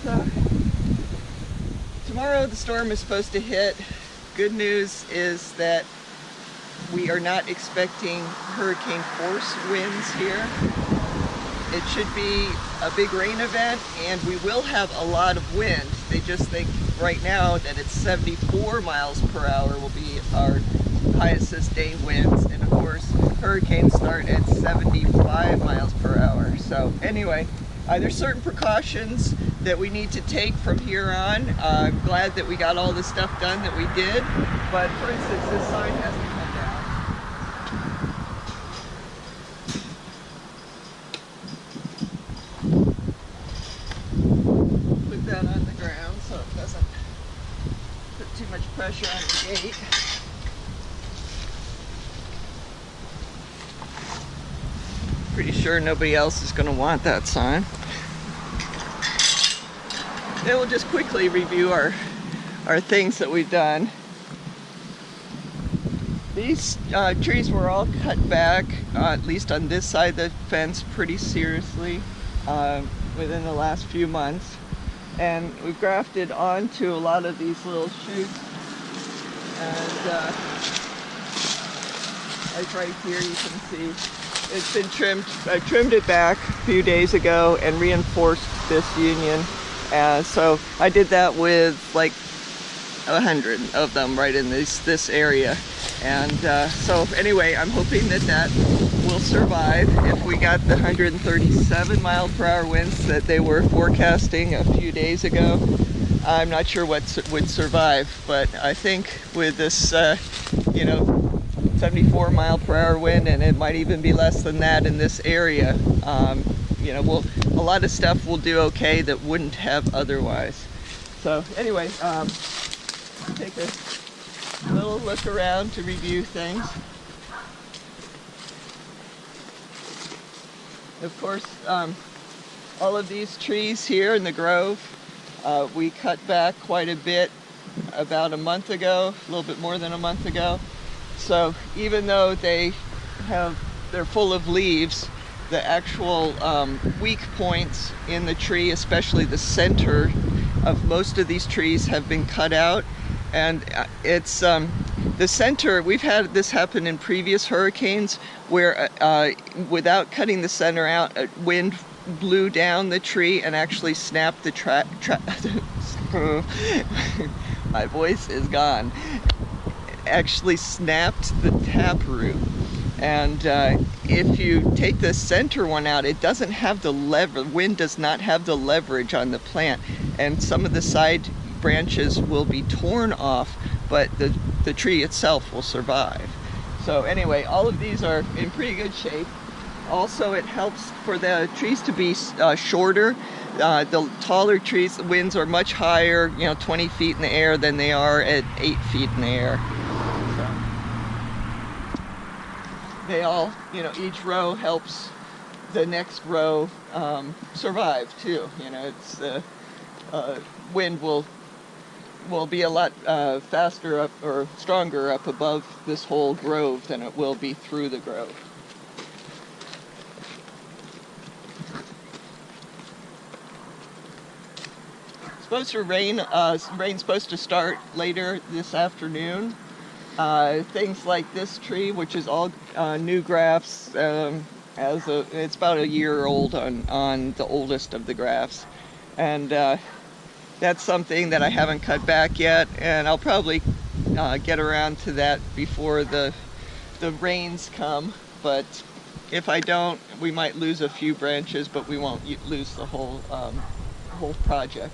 So tomorrow the storm is supposed to hit. Good news is that we are not expecting hurricane force winds here. It should be a big rain event, and we will have a lot of wind. They just think right now that it's 74 miles per hour will be our highest sustained winds, and of course hurricanes start at 75 miles per hour. So anyway, there's certain precautions that we need to take from here on. I'm glad that we got all the stuff done that we did, but for instance, this sign has to come down. Put that on the ground so it doesn't put too much pressure on the gate. Pretty sure nobody else is going to want that sign. Then we'll just quickly review our things that we've done. These trees were all cut back, at least on this side of the fence, pretty seriously within the last few months. And we've grafted onto a lot of these little shoots. And like right here you can see it's been trimmed. I trimmed it back a few days ago and reinforced this union. So I did that with like 100 of them right in this area. And so anyway, I'm hoping that that will survive. If we got the 137 mile per hour winds that they were forecasting a few days ago, I'm not sure what would survive. But I think with this, 74 mile per hour wind, and it might even be less than that in this area, a lot of stuff will do okay that wouldn't have otherwise. So anyway, take a little look around to review things. Of course, all of these trees here in the grove, we cut back quite a bit about a month ago, a little bit more than a month ago. So even though they're full of leaves, the actual weak points in the tree, especially the center of most of these trees, have been cut out. And it's the center, we've had this happen in previous hurricanes where without cutting the center out, a wind blew down the tree and actually snapped the my voice is gone. Actually snapped the taproot. And if you take the center one out, it doesn't have the wind does not have the leverage on the plant, and some of the side branches will be torn off, but the tree itself will survive. So anyway, all of these are in pretty good shape. Also, it helps for the trees to be shorter. The taller trees, the winds are much higher, 20 feet in the air than they are at 8 feet in the air. They all, each row helps the next row survive too. It's the wind will be a lot faster up or stronger up above this whole grove than it will be through the grove. It's supposed to rain. Rain's supposed to start later this afternoon. Things like this tree, which is all new grafts, it's about a year old on the oldest of the grafts, and that's something that I haven't cut back yet, and I'll probably get around to that before the rains come. But if I don't, we might lose a few branches, but we won't lose the whole project.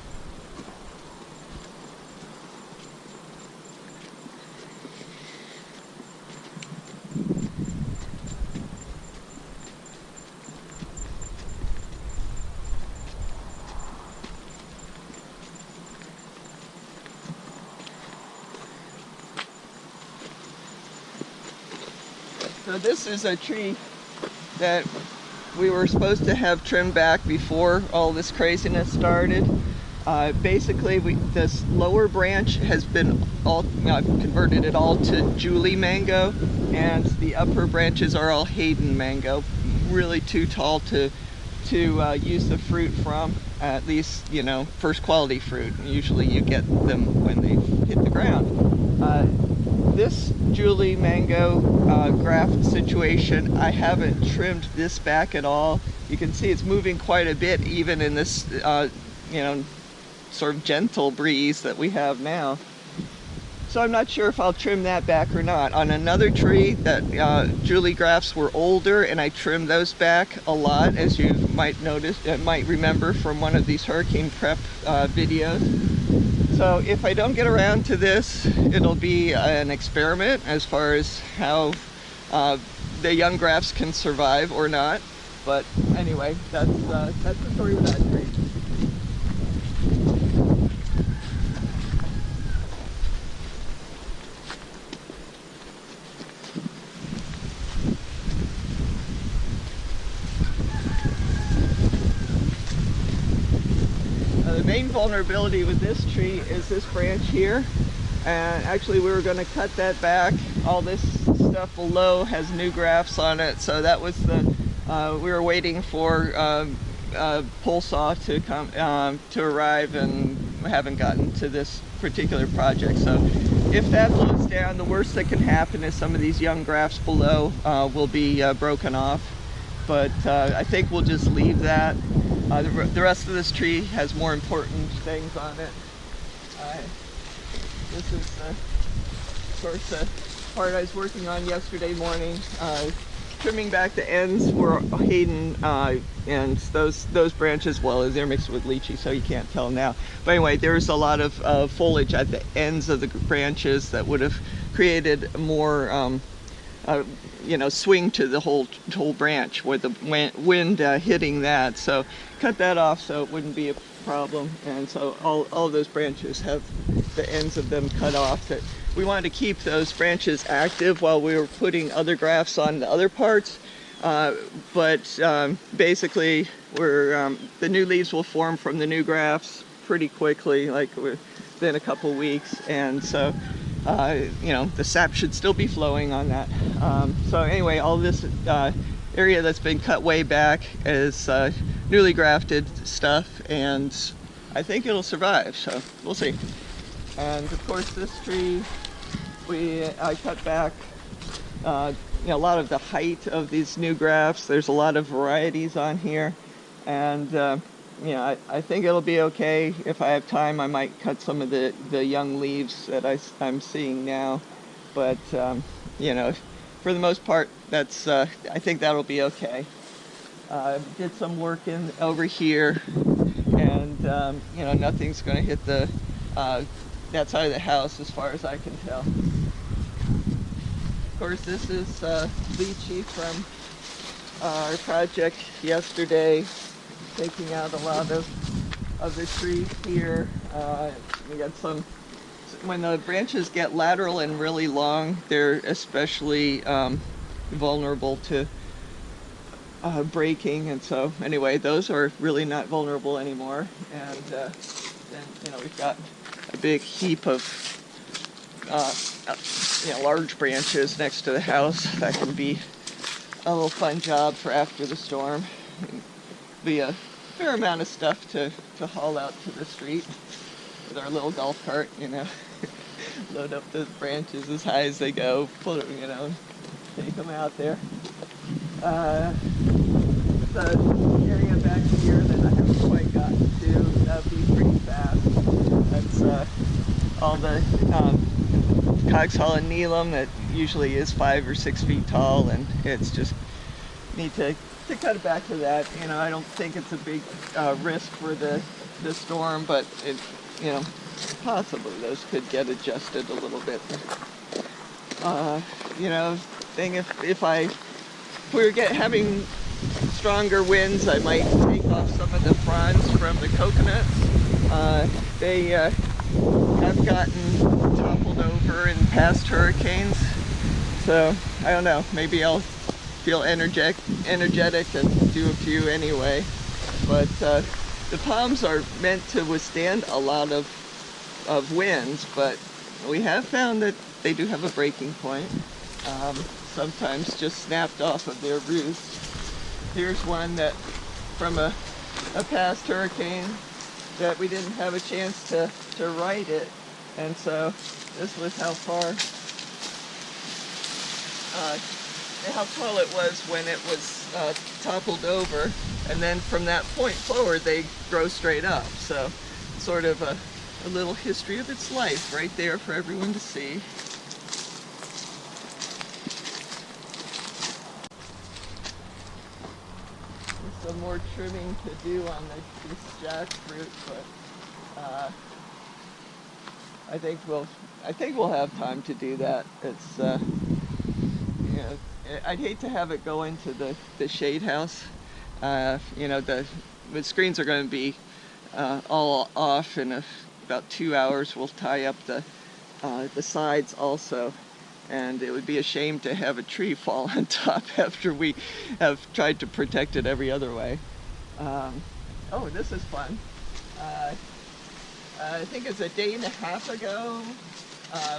So this is a tree that we were supposed to have trimmed back before all this craziness started. Basically, this lower branch has been I've converted it all to Julie mango, and the upper branches are all Hayden mango, really too tall to to use the fruit from, at least, you know, first quality fruit. Usually you get them when they hit the ground. This Julie mango graft situation, I haven't trimmed this back at all. You can see it's moving quite a bit even in this, you know, sort of gentle breeze that we have now. So I'm not sure if I'll trim that back or not. On another tree that Julie grafts were older, and I trimmed those back a lot, as you might notice, might remember from one of these hurricane prep videos. So if I don't get around to this, it'll be an experiment as far as how the young grafts can survive or not. But anyway, that's the story of that tree. The main vulnerability with this tree is this branch here, and actually we were going to cut that back. All this stuff below has new grafts on it, so that was the we were waiting for a pole saw to come to arrive, and we haven't gotten to this particular project. So if that blows down, the worst that can happen is some of these young grafts below will be broken off, but I think we'll just leave that. The rest of this tree has more important things on it. This is, of course, the part I was working on yesterday morning. Trimming back the ends for Hayden and those branches, well, they're mixed with lychee, so you can't tell now. But anyway, there's a lot of foliage at the ends of the branches that would have created more you know, swing to the whole branch with the wind hitting that. So cut that off so it wouldn't be a problem. And so all of those branches have the ends of them cut off. That we wanted to keep those branches active while we were putting other grafts on the other parts. But basically, the new leaves will form from the new grafts pretty quickly, like within a couple weeks. And so you know, the sap should still be flowing on that. So anyway, all this area that's been cut way back is newly grafted stuff, and I think it'll survive, so we'll see. And of course this tree, I cut back you know, a lot of the height of these new grafts. There's a lot of varieties on here, and you know, I think it'll be okay. If I have time, I might cut some of the young leaves that I'm seeing now. But you know, for the most part, that's I think that'll be okay. Did some work over here, and you know, nothing's going to hit the that side of the house as far as I can tell. Of course, this is lychee from our project yesterday, taking out a lot of the trees here. We got some, when the branches get lateral and really long, they're especially vulnerable to breaking, and so anyway, those are really not vulnerable anymore. And then, you know, we've got a big heap of you know, large branches next to the house. That can be a little fun job for after the storm. Be a fair amount of stuff to haul out to the street with our little golf cart, you know. Load up those branches as high as they go, put it, you know, take them out there. The area back here that I haven't quite gotten to, that'll be pretty fast. That's all the Coxhollow Neelam that usually is 5 or 6 feet tall, and it's just need to cut it back to that. You know, I don't think it's a big risk for the storm, but it, you know, possibly those could get adjusted a little bit. You know, thing if we were having stronger winds, I might take off some of the fronds from the coconuts. They have gotten toppled over in past hurricanes, so I don't know, maybe I'll feel energetic and do a few anyway. But the palms are meant to withstand a lot of winds, but we have found that they do have a breaking point. Sometimes just snapped off of their roots. Here's one that from a past hurricane that we didn't have a chance to right it. And so this was how far, how tall it was when it was toppled over. And then from that point forward, they grow straight up. So sort of a little history of its life right there for everyone to see. There's some more trimming to do on this jackfruit, but I think we'll have time to do that. It's you know, I'd hate to have it go into the shade house. You know, the screens are going to be all off in about 2 hours. We'll tie up the sides also, and it would be a shame to have a tree fall on top after we have tried to protect it every other way. Oh, this is fun. I think it's a day and a half ago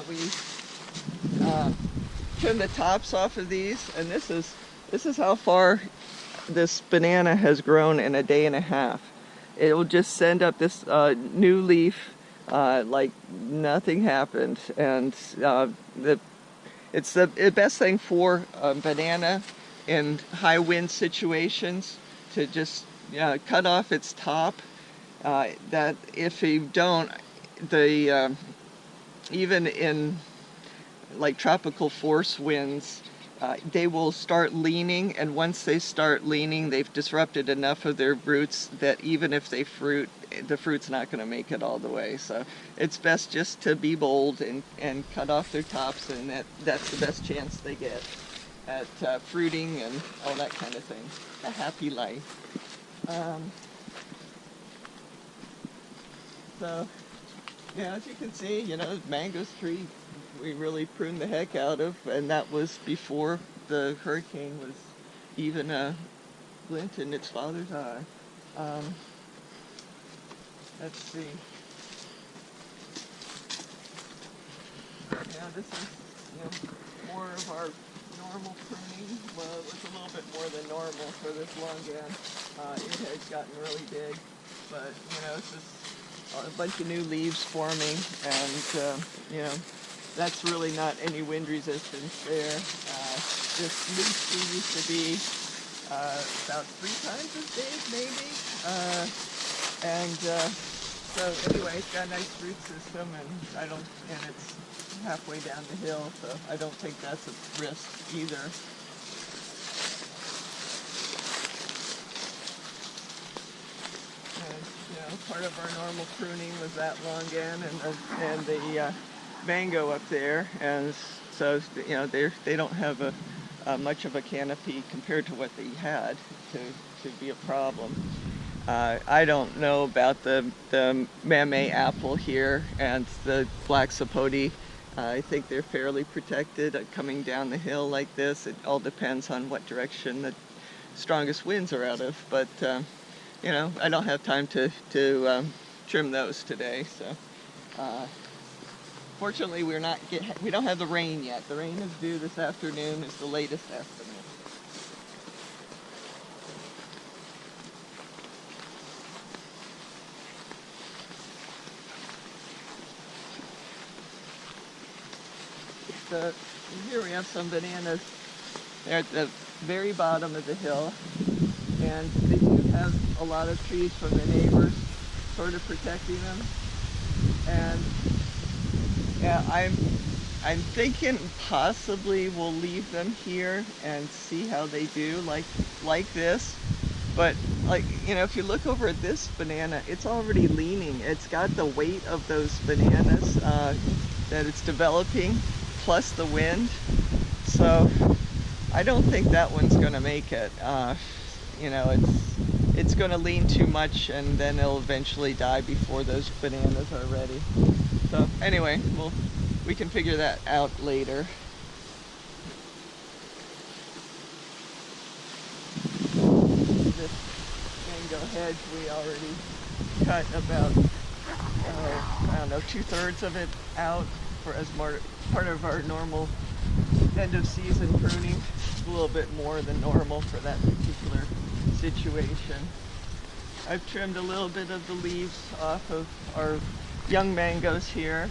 we trimmed the tops off of these, and this is how far this banana has grown in a day and a half. It will just send up this new leaf like nothing happened, and it's the best thing for a banana in high wind situations to just cut off its top. That if you don't, even in like tropical force winds, they will start leaning, and once they start leaning, they've disrupted enough of their roots that even if they fruit, the fruit's not going to make it all the way. So it's best just to be bold and cut off their tops, and that's the best chance they get at fruiting and all that kind of thing. A happy life. So, yeah, as you can see, mango's tree we really pruned the heck out of, and that was before the hurricane was even a glint in its father's eye. Let's see. Now this is more of our normal pruning. Well, it was a little bit more than normal for this longan. It had gotten really big, but it's just a bunch of new leaves forming, and that's really not any wind resistance there. This leaf tree used to be about 3 times as big, maybe. So anyway, it's got a nice root system, and it's halfway down the hill, so I don't think that's a risk either. And part of our normal pruning was that longan and the mango up there, and so they don't have much of a canopy compared to what they had to be a problem. I don't know about the Mamey apple here and the black sapote. I think they're fairly protected coming down the hill like this. It all depends on what direction the strongest winds are out of, but I don't have time to trim those today. So fortunately, we don't have the rain yet. The rain is due this afternoon, is the latest estimate. Here we have some bananas. They're at the very bottom of the hill, and they do have a lot of trees from the neighbors sort of protecting them. And yeah, I'm thinking possibly we'll leave them here and see how they do, like this. But if you look over at this banana, it's already leaning. It's got the weight of those bananas that it's developing, plus the wind. So I don't think that one's going to make it. It's going to lean too much, and then it'll eventually die before those bananas are ready. So anyway, we can figure that out later. This mango hedge we already cut about, I don't know, 2/3 of it out as part of our normal end of season pruning. A little bit more than normal for that particular situation. I've trimmed a little bit of the leaves off of our young mangoes here,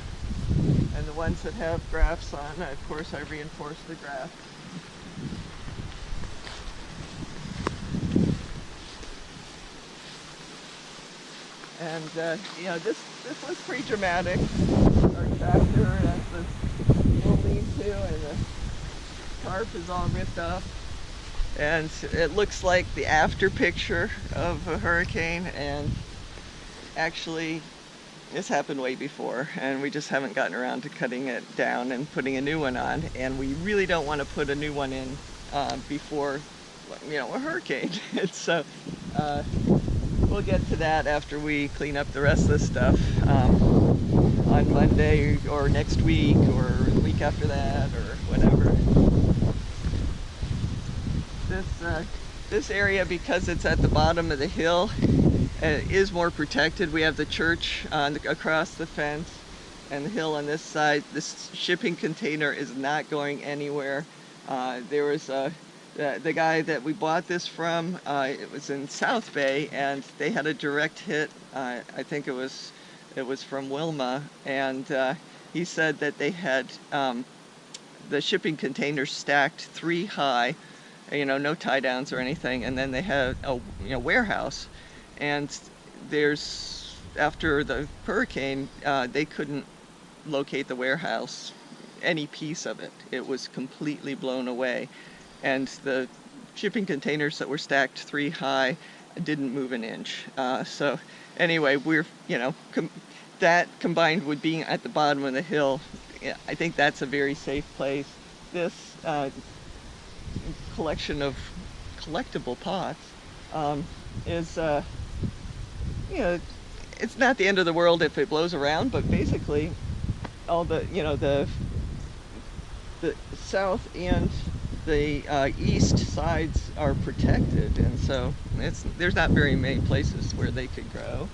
and the ones that have grafts on, of course, I reinforce the graft. And you know, this was pretty dramatic. Our tractor has this little lean-to, and the tarp is all ripped up. And it looks like the after picture of a hurricane, and actually this happened way before, and we just haven't gotten around to cutting it down and putting a new one on, and we really don't want to put a new one in before, you know, a hurricane. And so we'll get to that after we clean up the rest of this stuff on Monday or next week or the week after that or whatever. This area, because it's at the bottom of the hill, is more protected. We have the church across the fence and the hill on this side. This shipping container is not going anywhere. There was the guy that we bought this from, it was in South Bay, and they had a direct hit. I think it was from Wilma, and he said that they had the shipping containers stacked 3 high, you know, no tie downs or anything, and then they had a warehouse, and there's, after the hurricane, they couldn't locate the warehouse, any piece of it. It was completely blown away, and the shipping containers that were stacked 3 high didn't move an inch. So anyway, we're, you know, that combined with being at the bottom of the hill, I think that's a very safe place. This collection of collectible pots is, you know, it's not the end of the world if it blows around, but basically all the, you know, the south and the east sides are protected, and so there's not very many places where they could grow.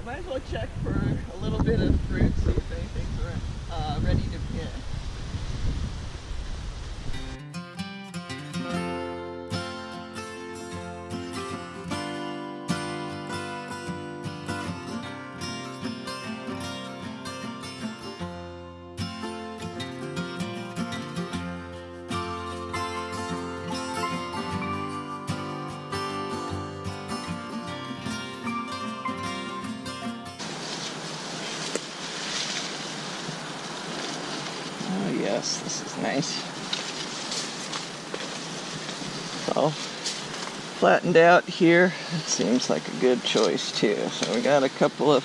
I might as well check for a little bit of fruit, see if anything's ready to pick. Yes, this is nice. It's all flattened out here. It seems like a good choice too. So we got a couple of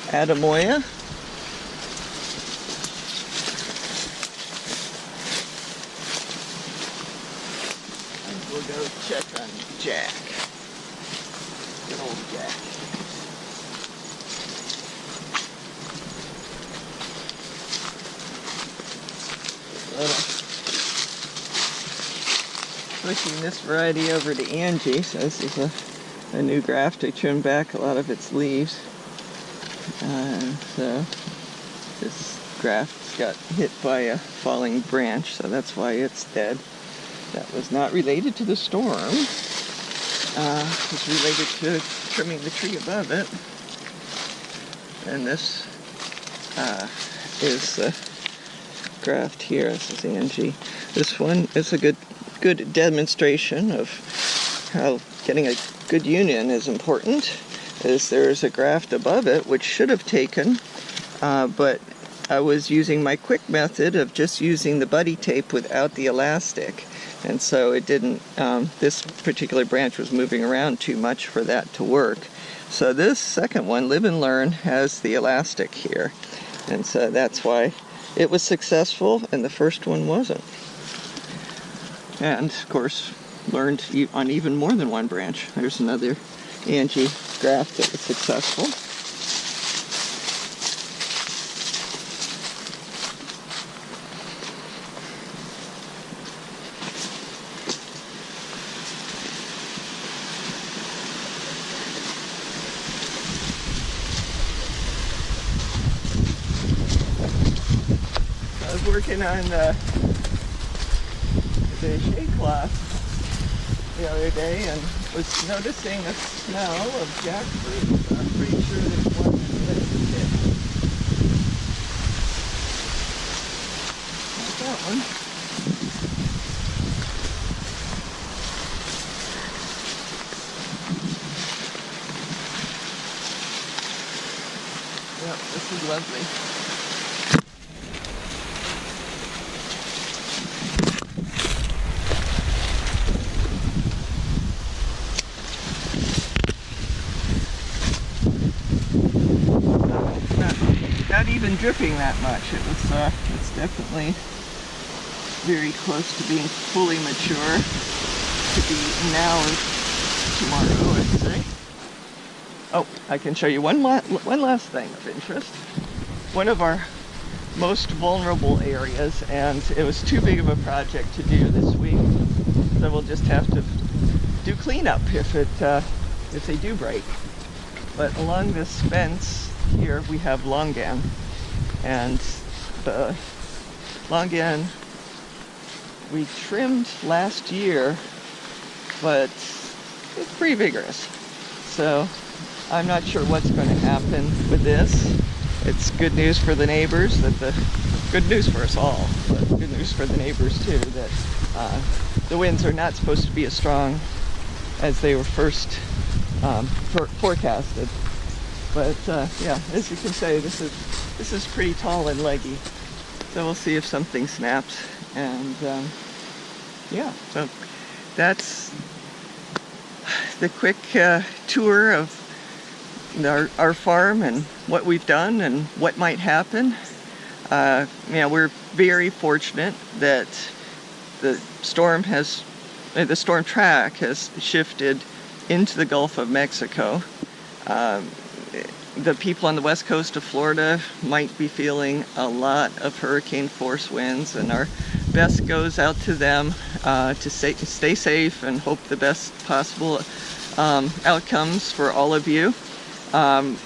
Adamoya. And we'll go check on Jack. Good old Jack. Switching this variety over to Angie, so this is a new graft. I trimmed back a lot of its leaves. So this graft got hit by a falling branch, so that's why it's dead. That was not related to the storm. It was related to trimming the tree above it. And this is the graft here. This is Angie. This one is a good demonstration of how getting a good union is important. Is there's a graft above it which should have taken, but I was using my quick method of just using the buddy tape without the elastic, and so it didn't, this particular branch was moving around too much for that to work. So this second one, Live and Learn, has the elastic here, and so that's why it was successful and the first one wasn't. And of course, learned on even more than one branch. There's another Angie graft that was successful. I was working on the shade cloth the other day, and was noticing a smell of jackfruit. So I'm pretty sure there's one that's hit. Not that one. Yep, this is lovely. Not even dripping that much. It's definitely very close to being fully mature. Could be now or tomorrow, I'd say. Oh, I can show you one last thing of interest. One of our most vulnerable areas, and it was too big of a project to do this week, so we'll just have to do cleanup if they do break. But along this fence here we have longan, and the longan we trimmed last year, but it's pretty vigorous. So I'm not sure what's going to happen with this. It's good news for the neighbors, good news for us all, but good news for the neighbors too, that the winds are not supposed to be as strong as they were first forecasted. But yeah, as you can say, this is pretty tall and leggy. So we'll see if something snaps. And yeah, so that's the quick tour of our farm and what we've done and what might happen. We're very fortunate that the storm track has shifted into the Gulf of Mexico. The people on the west coast of Florida might be feeling a lot of hurricane force winds, and our best goes out to them to stay safe and hope the best possible outcomes for all of you. And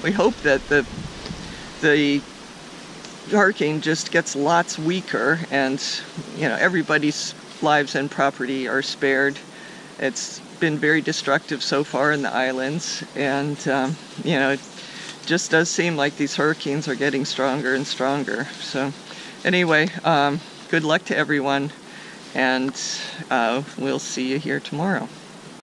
we hope that the hurricane just gets lots weaker, and everybody's lives and property are spared. It's been very destructive so far in the islands, and it just does seem like these hurricanes are getting stronger and stronger. So anyway, good luck to everyone, and we'll see you here tomorrow.